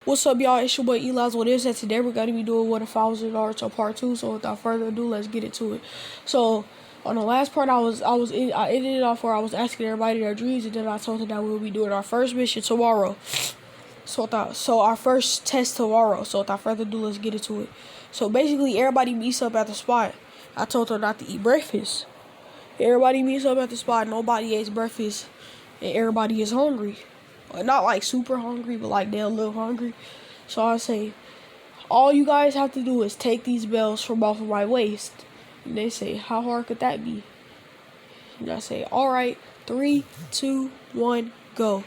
What's up, y'all? It's your boy Eli's. What is that? Today we're gonna be doing what if I was in Naruto part 2. So without further ado, let's get into it. So on the last part, I ended it off where I was asking everybody their dreams, and then I told them that we will be doing our first mission tomorrow. So our first test tomorrow. So without further ado, let's get into it. So basically, everybody meets up at the spot. I told them not to eat breakfast. Everybody meets up at the spot. Nobody ate breakfast, and everybody is hungry. Not like super hungry, but like they're a little hungry. So I say, all you guys have to do is take these bells from off of my waist. And they say, how hard could that be? And I say, alright, 3, 2, 1, go.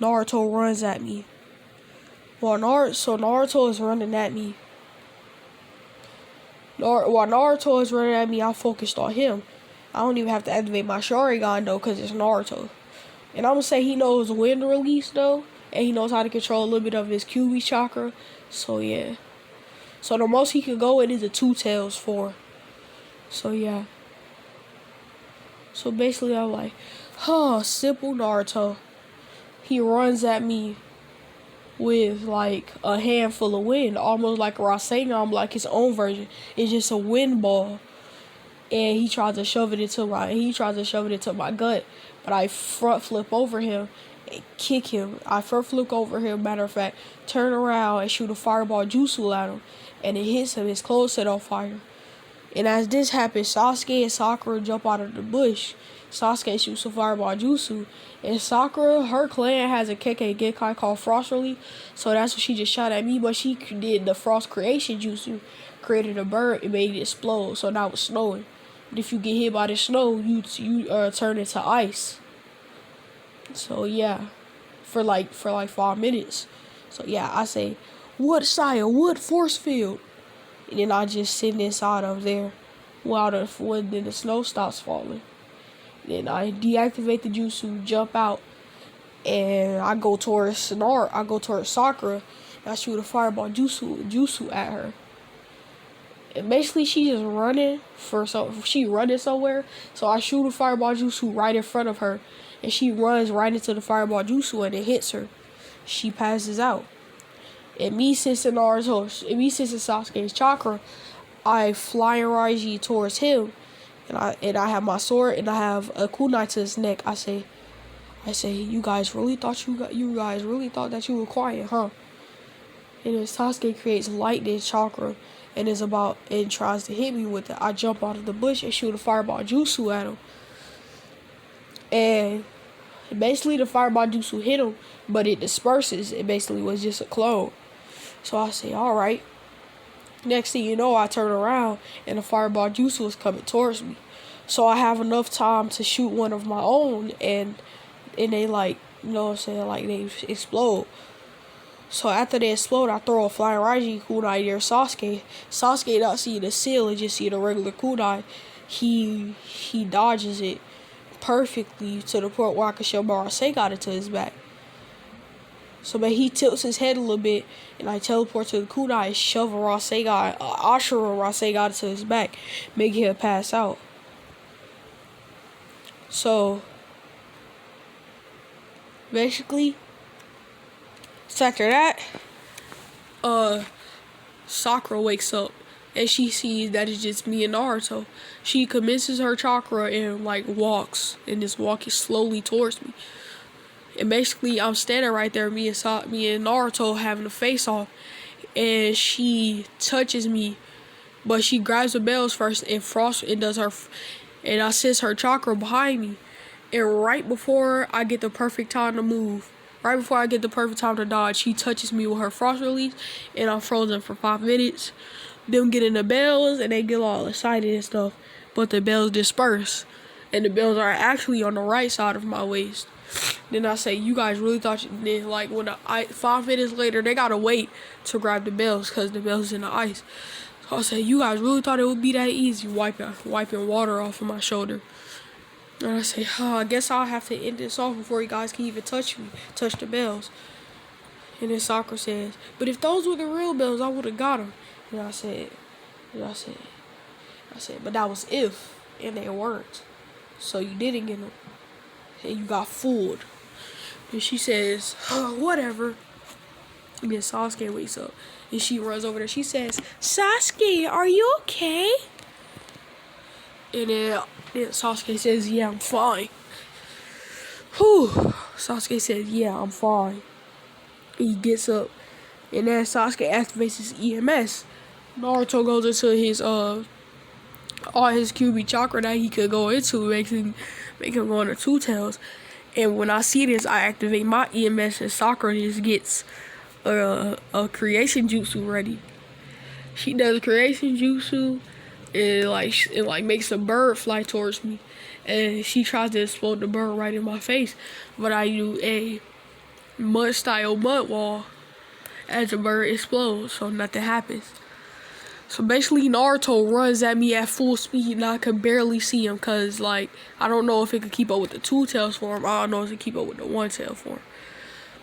Naruto runs at me. Naruto is running at me. While Naruto is running at me, I'm focused on him. I don't even have to activate my Sharingan though, because it's Naruto. And I'm going to say he knows wind release, though. And he knows how to control a little bit of his QB chakra. So, yeah. So, the most he can go in is a 2 tails 4. So, yeah. So, basically, I'm like, simple Naruto. He runs at me with, like, a handful of wind. Almost like Rasengan, like his own version. It's just a wind ball. And he tries to shove it into my gut. But I front flip over him and kick him. I front flip over him, matter of fact, turn around and shoot a fireball jutsu at him. And it hits him, his clothes set on fire. And as this happens, Sasuke and Sakura jump out of the bush. Sasuke shoots a fireball jutsu. And Sakura, her clan has a Kekkei Genkai called Frost Release. So that's what she just shot at me. But she did the Frost Creation jutsu. Created a bird and made it explode. So now it's snowing. But if you get hit by the snow, you turn into ice. So yeah, for like 5 minutes. So yeah, I say, what sire, what force field? And then I just sit inside of there while then the snow stops falling. Then I deactivate the jutsu, jump out, and I go towards Sakura, and I shoot a fireball jutsu at her. And basically, she just running somewhere. So I shoot a fireball jutsu right in front of her, and she runs right into the fireball jutsu, and it hits her. She passes out. And me sensing Sasuke's chakra, I fly and Raiji towards him, and I have my sword and I have a kunai to his neck. I say, you guys really thought that you were quiet, huh? And then Sasuke creates lightning chakra and tries to hit me with it. I jump out of the bush and shoot a fireball jutsu at him. And basically the fireball jutsu hit him, but it disperses. It basically was just a clone. So I say, alright. Next thing you know, I turn around and the fireball jutsu is coming towards me. So I have enough time to shoot one of my own, and they they explode. So after they explode, I throw a flying Raiji kunai near Sasuke. Sasuke not seeing the seal and just seeing a regular kunai. He dodges it perfectly to the point where I can shove my Rasengan into his back. So but he tilts his head a little bit, and I teleport to the kunai and shove a Rasengan, Ashura Rasengan into his back, making him pass out. So basically, after that, Sakura wakes up and she sees that it's just me and Naruto. She commences her chakra and walks and is walking slowly towards me. And basically, I'm standing right there, me and Naruto having a face off, and she touches me, but she grabs the bells first and I sense her chakra behind me. And right before I get the perfect time to move, right before I get the perfect time to dodge, she touches me with her Frost Release, and I'm frozen for 5 minutes. Them getting the bells, and they get all excited and stuff, but the bells disperse, and the bells are actually on the right side of my waist. Then I say, you guys really thought then 5 minutes later, they gotta wait to grab the bells because the bells in the ice. So I say, you guys really thought it would be that easy, wiping water off of my shoulder. And I say, I guess I'll have to end this off before you guys can even touch the bells. And then Sakura says, but if those were the real bells, I would have got them. And I said, but that was if, and they weren't. So you didn't get them. And you got fooled. And she says, whatever. And then Sasuke wakes up and she runs over there. She says, Sasuke, are you okay? And then Sasuke says, yeah, I'm fine. Whew. Sasuke says, yeah, I'm fine. He gets up. And then Sasuke activates his EMS. Naruto goes into his all his QB chakra that he could go into, make him go into two tails. And when I see this, I activate my EMS, and Sakura just gets a creation jutsu ready. She does a creation jutsu. It makes a bird fly towards me, and she tries to explode the bird right in my face. But I do a mud wall as the bird explodes, so nothing happens. So basically, Naruto runs at me at full speed, and I could barely see him, cause I don't know if it could keep up with the two tails form. I don't know if it could keep up with the one tail form.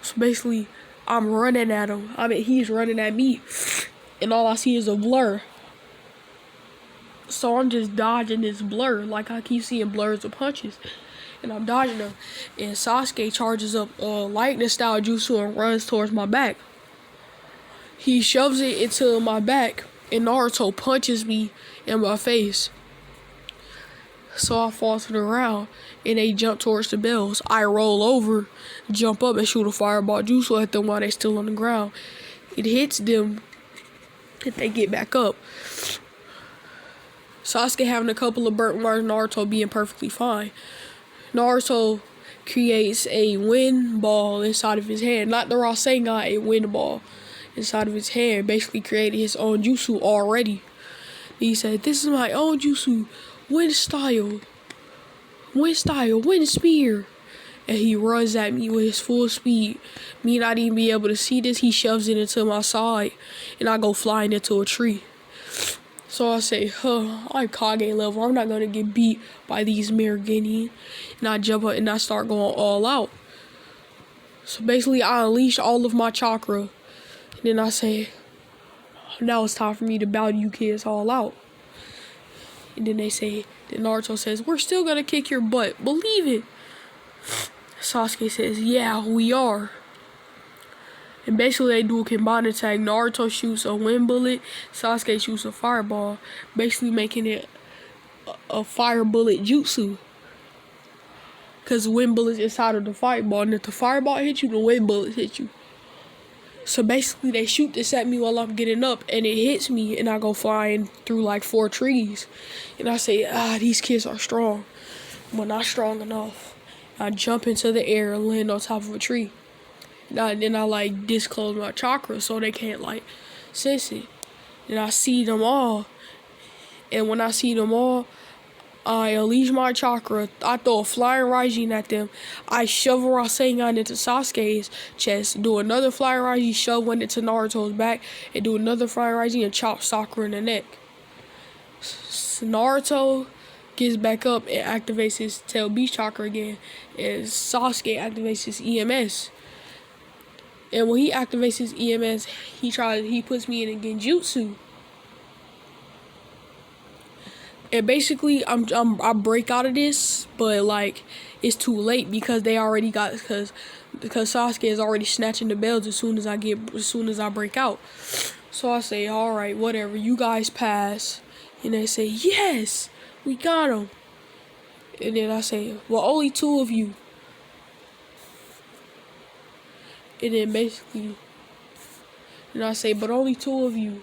So basically, I'm running at him. I mean, he's running at me, and all I see is a blur. So I'm just dodging this blur. I keep seeing blurs of punches, and I'm dodging them. And Sasuke charges up lightning style jutsu and runs towards my back. He shoves it into my back, and Naruto punches me in my face. So I fall to the ground, and they jump towards the bells. I roll over, jump up, and shoot a fireball jutsu at them while they're still on the ground. It hits them, and they get back up. Sasuke having a couple of burnt marks, Naruto being perfectly fine. Naruto creates a wind ball inside of his hand. Not the Rasengan, a wind ball inside of his hand. Basically created his own jutsu already. He said, this is my own jutsu. Wind style, wind spear. And he runs at me with his full speed. Me not even be able to see this, he shoves it into my side. And I go flying into a tree. So I say, I'm Kage level. I'm not going to get beat by these Miragini. And I jump up and I start going all out. So basically, I unleash all of my chakra. And then I say, now it's time for me to battle you kids all out. And then Naruto says, we're still going to kick your butt. Believe it. Sasuke says, yeah, we are. And basically they do a combined attack. Naruto shoots a wind bullet, Sasuke shoots a fireball, basically making it a fire bullet jutsu. Because the wind bullet's inside of the fireball, and if the fireball hits you, the wind bullets hit you. So basically they shoot this at me while I'm getting up, and it hits me, and I go flying through 4 trees. And I say, these kids are strong, but not strong enough. I jump into the air and land on top of a tree. Then I disclose my chakra so they can't sense it. And I see them all. And when I see them all, I unleash my chakra. I throw a flying Raijin at them. I shove a Rasengan into Sasuke's chest. Do another flying Raijin, shove one into Naruto's back. And do another flying Raijin and chop Sakura in the neck. Naruto gets back up and activates his tail beast chakra again. And Sasuke activates his EMS. And when he activates his EMS, he puts me in a genjutsu. And basically, I break out of this, but it's too late because they already because Sasuke is already snatching the bells as soon as I break out. So I say, all right, whatever, you guys pass, and they say, yes, we got him. And then I say, well, only 2 of you. And then basically, and I say, but only 2 of you.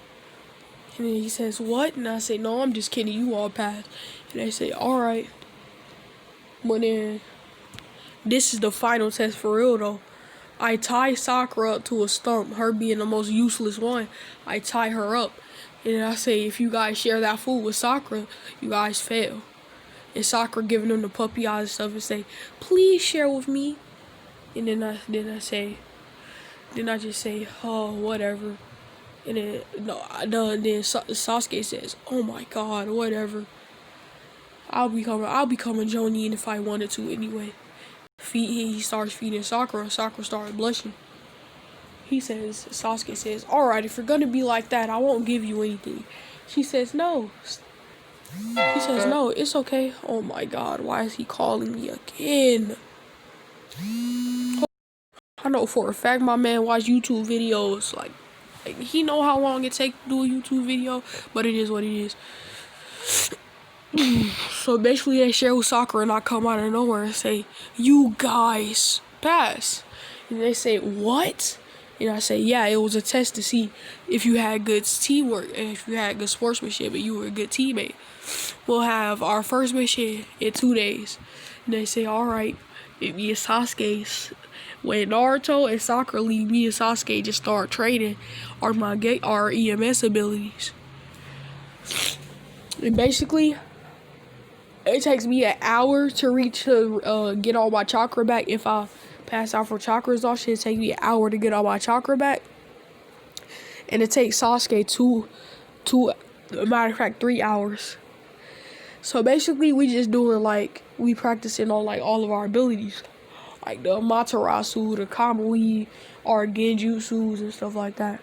And then he says, what? And I say, no, I'm just kidding, you all passed. And they say, alright. But then, this is the final test for real though. I tie Sakura up to a stump, her being the most useless one. I tie her up. And I say, if you guys share that food with Sakura, you guys fail. And Sakura giving them the puppy eyes and stuff and say, please share with me. And then I just say, oh, whatever. And then Sasuke says, oh my god, whatever. I'll become a Jonin if I wanted to anyway. He starts feeding Sakura. Sakura starts blushing. Sasuke says, alright, if you're gonna be like that, I won't give you anything. She says, no. He says, no, it's okay. Oh my god, why is he calling me again? I know for a fact my man watch YouTube videos. Like he know how long it take to do a YouTube video, but it is what it is. So basically they share with soccer and I come out of nowhere and say, "You guys pass." And they say, "What?" And I say, "Yeah, it was a test to see if you had good teamwork and if you had good sportsmanship and you were a good teammate. We'll have our first mission in 2 days." And they say, "All right." And me and Sasuke, when Naruto and Sakura leave, me and Sasuke just start training our EMS abilities. And basically, it takes me an hour to get all my chakra back. If I pass out for chakra exhaustion, it takes me an hour to get all my chakra back. And it takes Sasuke matter of fact, 3 hours. So basically, we just doing we practicing on all of our abilities. Like the Amaterasu, the Kamui, our Genjutsus and stuff like that.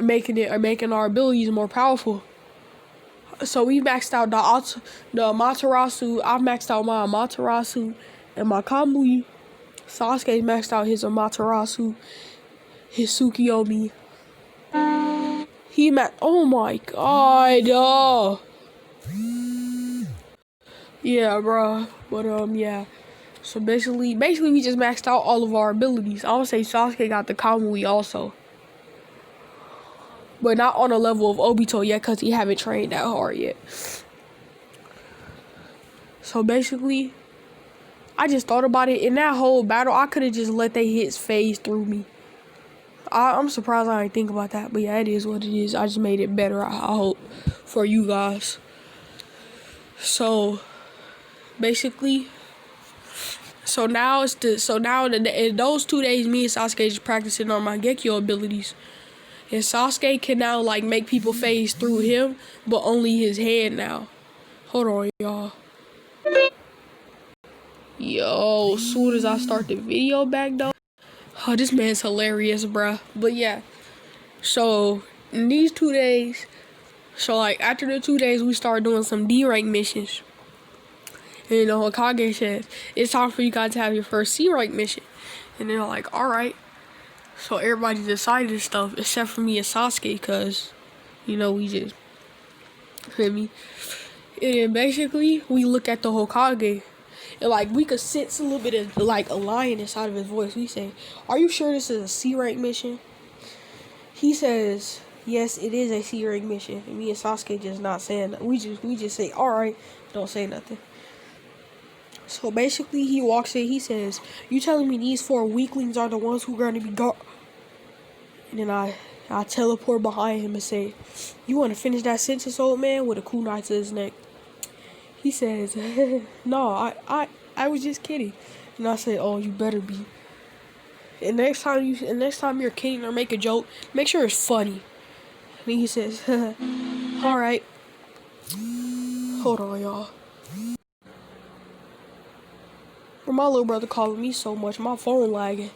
Making our abilities more powerful. So we maxed out the Amaterasu. I've maxed out my Amaterasu and my Kamui. Sasuke maxed out his Amaterasu, his Tsukiyomi. Oh my god. Yeah, bro. But yeah. So basically we just maxed out all of our abilities. I would say Sasuke got the Kamui also. But not on a level of Obito yet, because he haven't trained that hard yet. So basically, I just thought about it. In that whole battle, I could have just let they hits phase through me. I'm surprised I didn't think about that. But yeah, it is what it is. I just made it better, I hope, for you guys. So basically, in those 2 days, me and Sasuke just practicing on my Gekyo abilities. And Sasuke can now make people phase through him, but only his head now. Hold on, y'all. Yo, as soon as I start the video back though. Oh, this man's hilarious, bruh. But yeah. So in these 2 days, after the 2 days, we start doing some D rank missions. And the Hokage says, "It's time for you guys to have your first C rank mission." And they're like, "Alright." So everybody decided this stuff except for me and Sasuke, cause we just feel me. And then basically we look at the Hokage and we could sense a little bit of a lion inside of his voice. We say, "Are you sure this is a C rank mission?" He says, "Yes, it is a C rank mission." And me and Sasuke just not saying that. We just say, "Alright," don't say nothing. So basically he walks in, he says, "You telling me these 4 weaklings are the ones who are gonna be guard?" And then I teleport behind him and say, "You want to finish that sentence, old man?" With a kunai to his neck. He says, "No, I was just kidding." And I say, "Oh, you better be. And next time you're kidding or make a joke, make sure it's funny." And he says, "Alright." Hold on, y'all. My little brother calling me so much, my phone lagging.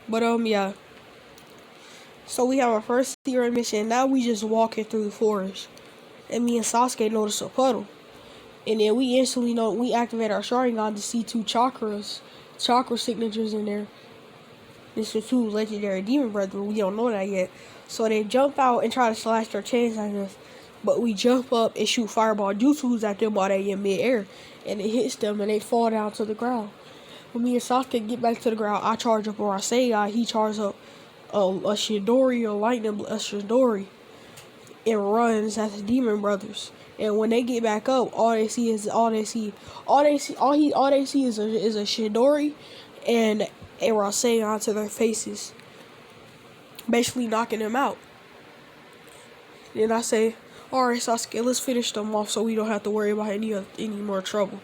But yeah. So we have our first C-rank mission. Now we just walking through the forest. And me and Sasuke notice a puddle. And then we instantly we activate our Sharingan to see 2 chakra signatures in there. This is 2 legendary demon brothers. We don't know that yet. So they jump out and try to slash their chains at us. But we jump up and shoot fireball jutsus at them while they in midair. And it hits them and they fall down to the ground. When me and Sasuke get back to the ground, I charge up our Rasengan. He charges up a Shidori, a Shidori, and runs at the demon brothers. And when they get back up, all they see is a Shidori and a Rasengan to their faces, basically knocking them out. Then I say, "Alright, Sasuke, let's finish them off so we don't have to worry about any more trouble."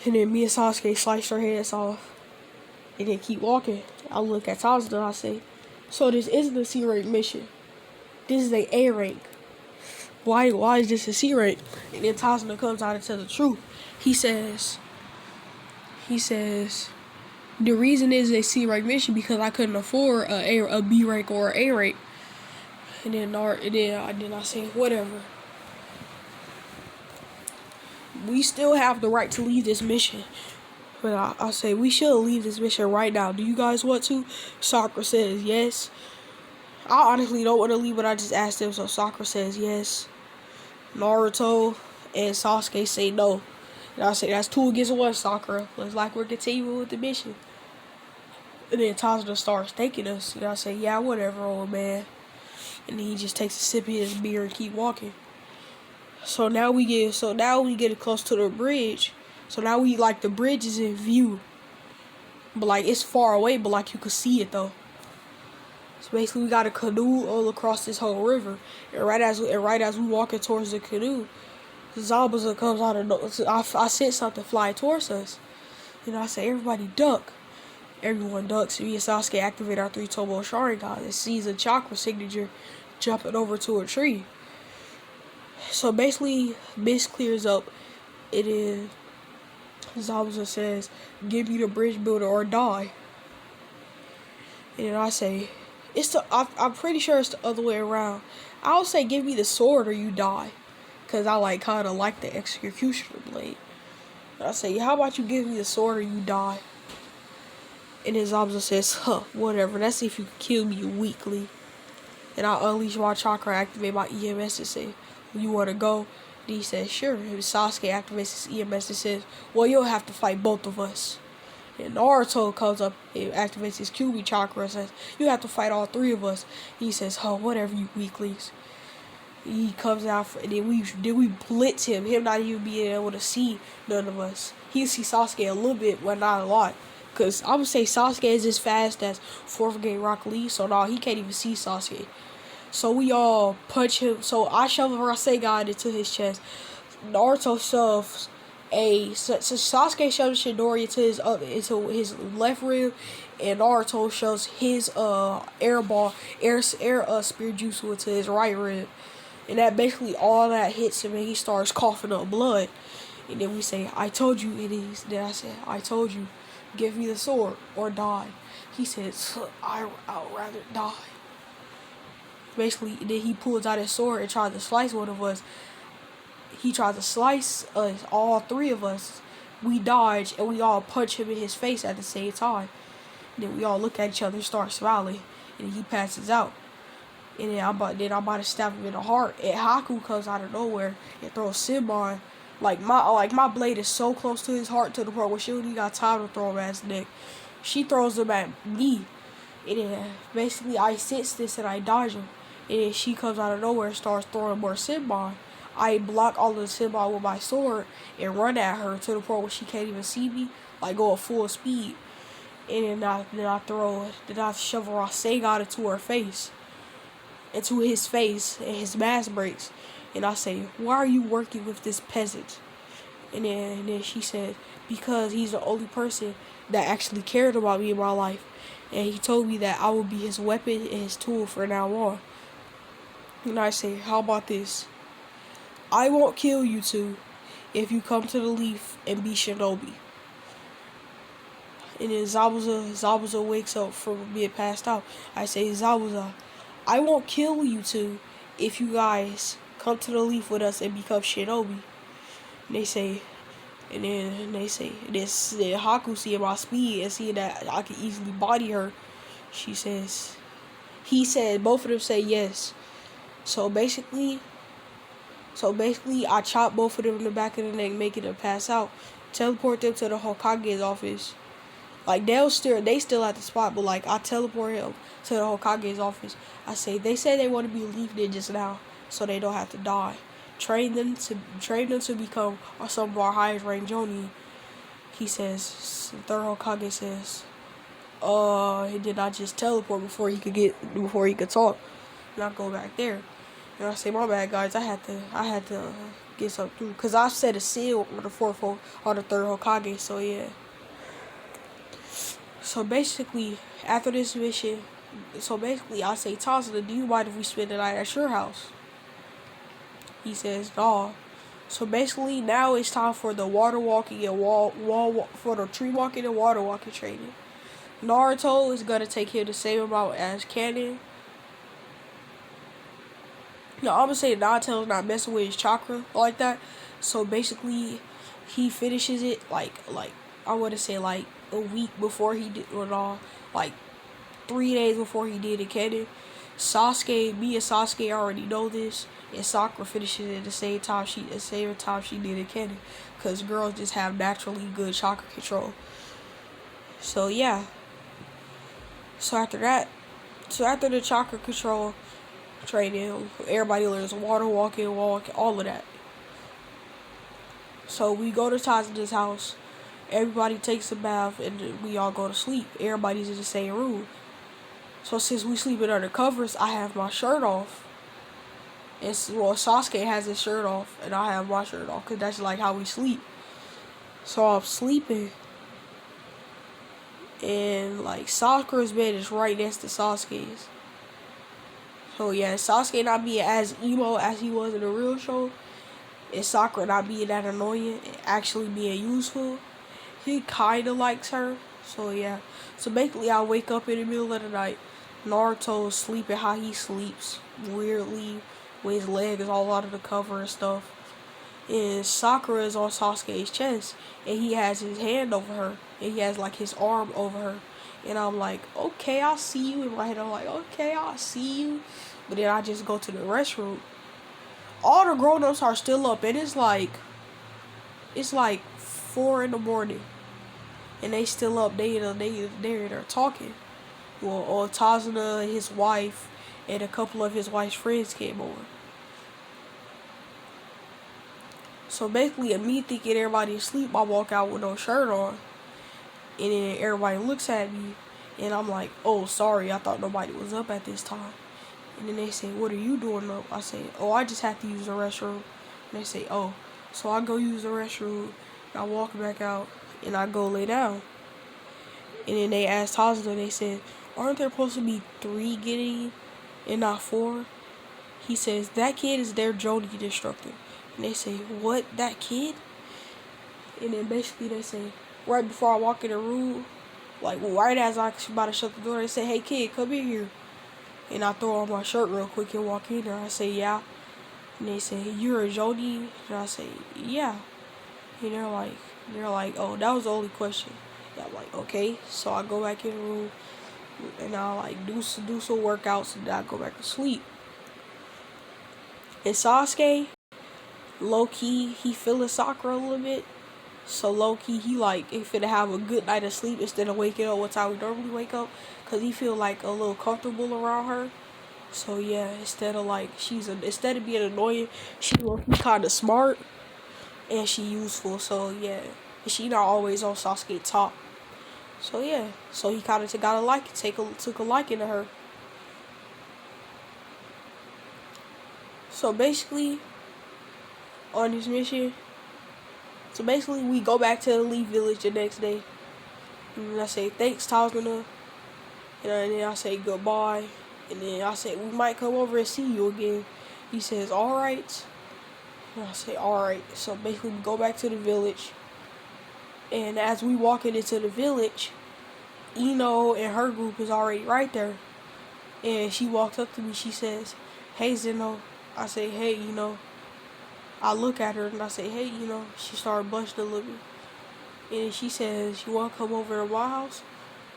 And then me and Sasuke slice their heads off. And then keep walking. I look at Tazuna and I say, "So this isn't a C rank mission. This is a rank. Why is this a C rank?" And then Tazuna comes out and tells the truth. He says, "The reason is a C rank mission because I couldn't afford a B rank or an A rank." And then I say, "Whatever. We still have the right to leave this mission. But I say we should leave this mission right now. Do you guys want to? Sakura says yes. I honestly don't want to leave, but I just asked him, so Sakura says yes. Naruto and Sasuke say no. And I say that's 2 against 1, Sakura. Looks like we're continuing with the mission. And then Tazuna starts thanking us. And I say, yeah, whatever, old man. And then he just takes a sip of his beer and keep walking. So now we get close to the bridge. So now the bridge is in view. But like it's far away, but like you could see it though. So basically we got a canoe all across this whole river. And right as we walking towards the canoe, Zabuza comes out of nowhere. I sent something flying towards us. And I say, everybody duck. Everyone ducks. Me and Sasuke activate our 3 Tomo Sharingan and sees a chakra signature jumping over to a tree. So basically, mist clears up. It is Zabuza says, "Give me the bridge builder or die." And then I say, I'm pretty sure it's the other way around. I'll say, "Give me the sword or you die," cause I kind of like the executioner blade. And I say, "How about you give me the sword or you die?" And then Zabuza says, whatever. Let's see if you can kill me weakly. And I unleash my chakra, activate my EMS and say, "You want to go?" And he says, "Sure." And Sasuke activates his EMS and says, "Well, you'll have to fight both of us." And Naruto comes up and activates his QB chakra and says, "You have to fight all 3 of us." He says, whatever, you weaklings. He comes out and then we blitz him not even being able to see none of us. He see Sasuke a little bit, but not a lot. Because I'm going to say Sasuke is as fast as 4th grade Rock Lee, so no, he can't even see Sasuke. So we all punch him. So I shove a Rasengan into his chest. Naruto shoves Sasuke shoves Shidori into his left rib, and Naruto shoves his air spear jutsu into his right rib. And that basically all that hits him, and he starts coughing up blood. And then we say, "I told you," then I said, "I told you. Give me the sword or die." He says, I'd rather die." Basically, then he pulls out his sword and tries to slice one of us. He tries to slice us, all 3 of us. We dodge, and we all punch him in his face at the same time. And then we all look at each other and start smiling. And he passes out. And then I'm about to stab him in the heart. And Haku comes out of nowhere and throws Senbon. Like my blade is so close to his heart to the point where she only got time to throw him at his neck. She throws him at me. And then basically I sense this and I dodge him. And then she comes out of nowhere and starts throwing more Senbon. I block all of the Senbon with my sword and run at her to the point where she can't even see me. Like go at full speed. And then I shove a Rasengan into her face. Into his face, and his mask breaks. And I say, "Why are you working with this peasant?" And then she said, "Because he's the only person that actually cared about me in my life. And he told me that I would be his weapon and his tool from now on." And I say, "How about this? I won't kill you 2 if you come to the Leaf and be Shinobi." And then Zabuza wakes up from being passed out. I say, "Zabuza, I won't kill you 2 if you guys come to the Leaf with us and become Shinobi." And they say, then Haku seeing my speed and seeing that I can easily body her, he said, both of them say yes. So basically, I chop both of them in the back of the neck, making them pass out, teleport them to the Hokage's office. Like they still at the spot, but like I teleport him to the Hokage's office. I say they say they want to be Leaf Ninjas now, so they don't have to die. Train them to become some of our highest rank Jonin. He says, the 3rd Hokage says, he did not just teleport before he could talk. And I go back there, and I say, "My bad, guys. I had to get something through, cause I set a seal on the 3rd Hokage. So yeah." So basically, after this mission, I say, "Tazuna, do you mind if we spend the night at your house?" He says, "No." So basically, now it's time for the water walking and for the tree walking and water walking training. Naruto is gonna take him the same amount as Canon. No, I'm gonna say Naruto's not messing with his chakra like that. So basically, he finishes it like I would say like a week before he did it all, like 3 days before he did it, Kennen. Me and Sasuke already know this, and Sakura finishes at the same time she did it, Kennen, because girls just have naturally good chakra control. So yeah. So after that, after the chakra control training, everybody learns water walking, all of that. So we go to Tazuna's house. Everybody takes a bath and we all go to sleep. Everybody's in the same room. So since we sleeping under covers, I have my shirt off. Sasuke has his shirt off and I have my shirt off because that's like how we sleep. So I'm sleeping. And like Sakura's bed is right next to Sasuke's. So yeah, Sasuke not being as emo as he was in the real show, and Sakura not being that annoying and actually being useful, he kinda likes her. So yeah. So basically I wake up in the middle of the night. Naruto is sleeping how he sleeps, weirdly, with his legs all out of the cover and stuff. And Sakura is on Sasuke's chest, and he has his hand over her, and he has like his arm over her. And I'm like, okay, I'll see you. In my head, I'm like, okay, I'll see you. But then I just go to the restroom. All the grown-ups are still up, and it's like 4 in the morning, and they still up. They're talking. Well, Tazuna, his wife, and a couple of his wife's friends came over. So basically, me thinking everybody's asleep, I walk out with no shirt on, and then everybody looks at me, and I'm like, oh, sorry, I thought nobody was up at this time. And then they say, what are you doing up? I say, oh, I just have to use the restroom. And they say, oh. So I go use the restroom, and I walk back out, and I go lay down. And then they asked Tazuna, they said, aren't there supposed to be 3 getting and not 4? He says, that kid is their Jonin instructor. And they say, what, that kid? And then basically they say, right before I walk in the room, like right as I'm about to shut the door, they say, hey kid, come in here. And I throw on my shirt real quick and walk in there. I say, yeah. And they say, you're a Jonin? And I say, yeah. And they're like, oh, that was the only question. And I'm like, okay. So I go back in the room, and I like do some workouts, and then I go back to sleep. And Sasuke, low key, he feeling Sakura a little bit. So low key, he finna have a good night of sleep instead of waking up what time we normally wake up, cause he feel like a little comfortable around her. So yeah, instead of being annoying, she kind of smart and she useful. So yeah, and she not always on Sasuke top. So yeah, so he kind of took a liking to her. So basically, on this mission, we go back to the Elite Village the next day. And I say, thanks, Tazuna. And then I say goodbye. And then I say, we might come over and see you again. He says, alright. And I say, alright. So basically, we go back to the village. And as we walking into the village, Ino and her group is already right there. And she walks up to me. She says, hey, Zeno. I say, hey, I look at her and I say, hey, she started blushing a little bit. And she says, you want to come over to my house?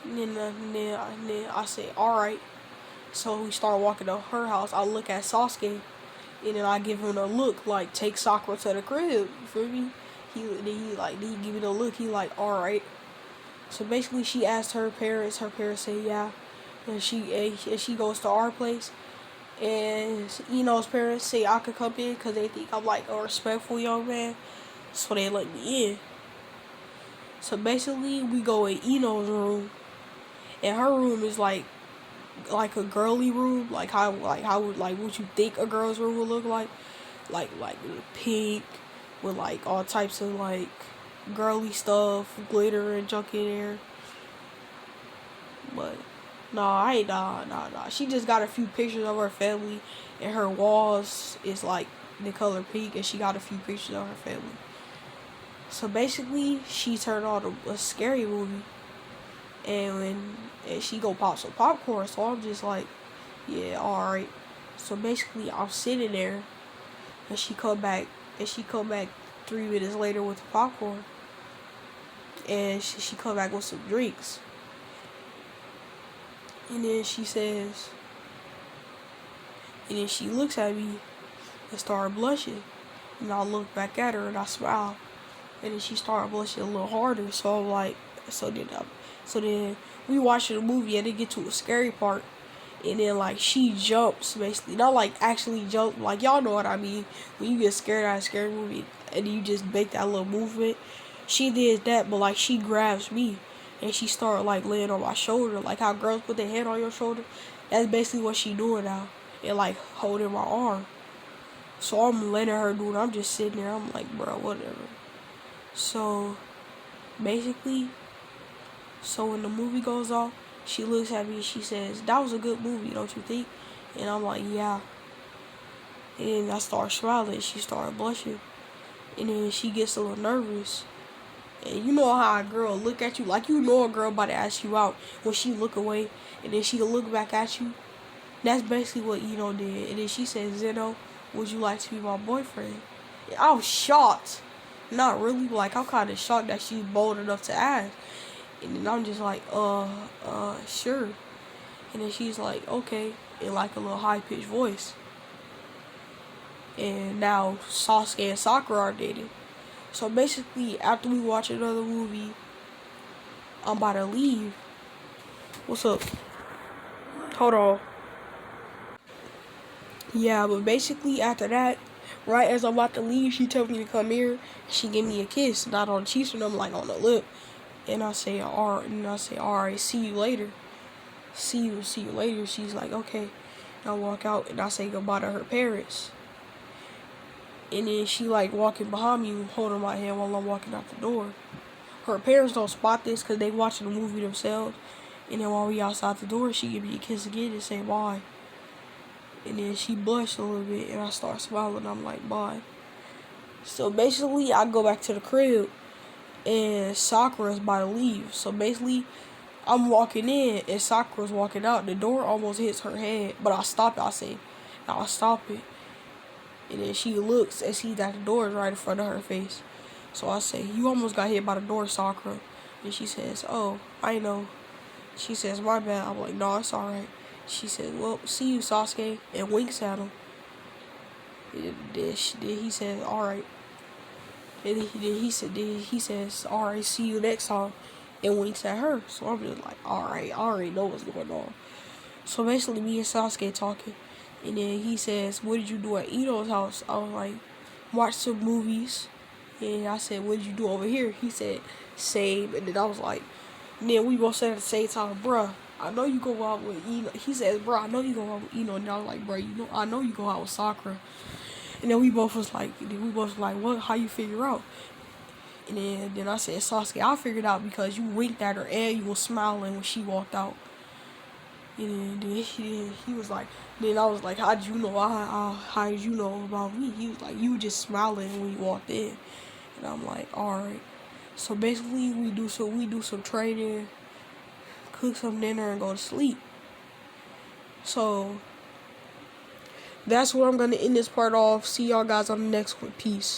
And then I say, alright. So we start walking to her house. I look at Sasuke, and then I give him a look, like, take Sakura to the crib. You feel me? He give me the look. He like, alright. So basically, she asked her parents. Her parents say, yeah. And she goes to our place. And Ino's parents say I could come in because they think I'm like a respectful young man, so they let me in. So basically, we go in Ino's room, and her room is like a girly room, like how what you think a girl's room would look like pink with like all types of like girly stuff, glitter and junk in there. But nah. She just got a few pictures of her family, and her walls is like the color pink, and she got a few pictures of her family. So basically, she turned on a scary movie, and she go pop some popcorn. So I'm just like, yeah, alright. So basically, I'm sitting there, and she come back 3 minutes later with the popcorn. and she come back with some drinks. And then she says, and then she looks at me and started blushing. And I look back at her and I smile. And then she started blushing a little harder. So I'm like, so then we watched the movie and it get to a scary part. And then like she jumps basically, not like actually jump, like y'all know what I mean. When you get scared at a scary movie and you just make that little movement. She did that, but like she grabs me and she started like laying on my shoulder, like how girls put their hand on your shoulder. That's basically what she doing now, and like holding my arm. So I'm letting her do it. I'm just sitting there. I'm like, bro, whatever. So basically, so when the movie goes off, she looks at me. She says, "That was a good movie, don't you think?" And I'm like, "Yeah." And I start smiling. She started blushing, and then she gets a little nervous. And you know how a girl look at you, like you know a girl about to ask you out when she look away, and then she look back at you. That's basically what Eno did. And then she said, "Zeno, would you like to be my boyfriend?" And I was shocked. Not really, but like I'm kind of shocked that she's bold enough to ask. And then I'm just like, sure. And then she's like, okay, in like a little high pitched voice. And now Sasuke and Sakura are dating. So basically, after we watch another movie, I'm about to leave. What's up? Hold on. Yeah, but basically after that, right as I'm about to leave, she told me to come here. She gave me a kiss, not on the cheeks, but I'm like on the lip. And I say, alright, see you later. See you later. She's like, okay. And I walk out and I say goodbye to her parents. And then she like walking behind me, holding my hand while I'm walking out the door. Her parents don't spot this because they watching the movie themselves. And then while we outside the door, she give me a kiss again and say bye. And then she blushed a little bit and I start smiling. I'm like, bye. So basically, I go back to the crib and Sakura's about to leave. So basically, I'm walking in and Sakura's walking out. The door almost hits her head, but I stop it. I say, I'll stop it. And then she looks and sees that the door is right in front of her face. So I say, you almost got hit by the door, Sakura. And she says, oh, I know. She says, my bad. I'm like, no, it's alright. She says, well, see you, Sasuke, and winks at him. And then he says, alright. And then he says, alright, see you next time, and winks at her. So I'm just like, alright, I already know what's going on. So basically, me and Sasuke talking. And then he says, what did you do at Ito's house? I was like, watch some movies. And I said, what did you do over here? He said, same. And then I was like, and then we both said at the same time, bruh, I know you go out with Eno. He says, bruh, I know you go out with Eno. And I was like, bruh, I know you go out with Sakura. And then we both was like, what? How you figure out? And then I said, Sasuke, I figured out because you winked at her and you was smiling when she walked out. And then he was like, then I was like, how did you know? How did you know about me? He was like, you were just smiling when you walked in. And I'm like, alright. So basically, we do some training, cook some dinner, and go to sleep. So that's where I'm gonna end this part off. See y'all guys on the next one. Peace.